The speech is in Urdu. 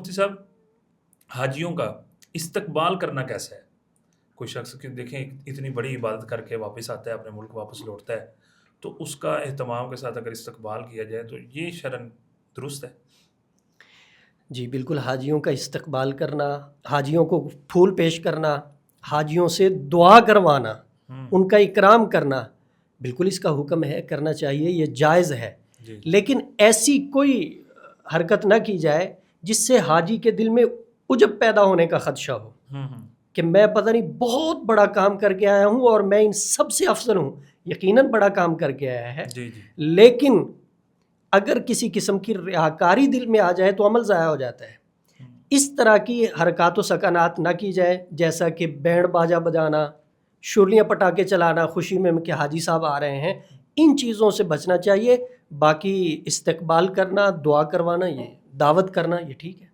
مفتی صاحب حاجیوں کا استقبال کرنا کیسا ہے؟ کوئی شخص کہ دیکھیں اتنی بڑی عبادت کر کے واپس آتا ہے، اپنے ملک واپس لوٹتا ہے، تو اس کا اہتمام کے ساتھ اگر استقبال کیا جائے تو یہ شرعاً درست ہے؟ جی بالکل، حاجیوں کا استقبال کرنا، حاجیوں کو پھول پیش کرنا، حاجیوں سے دعا کروانا، ان کا اکرام کرنا، بالکل اس کا حکم ہے، کرنا چاہیے، یہ جائز ہے۔ جی لیکن ایسی کوئی حرکت نہ کی جائے جس سے حاجی کے دل میں عجب پیدا ہونے کا خدشہ ہو کہ میں پتہ نہیں بہت بڑا کام کر کے آیا ہوں اور میں ان سب سے افضل ہوں۔ یقیناً بڑا کام کر کے آیا ہے، جی جی لیکن اگر کسی قسم کی ریاکاری دل میں آ جائے تو عمل ضائع ہو جاتا ہے۔ اس طرح کی حرکات و سکنات نہ کی جائے، جیسا کہ بینڈ باجا بجانا، شرلیاں پٹاخے چلانا خوشی میں کہ حاجی صاحب آ رہے ہیں، ان چیزوں سے بچنا چاہیے۔ باقی استقبال کرنا، دعا کروانا، یہ دعوت کرنا، یہ ٹھیک ہے۔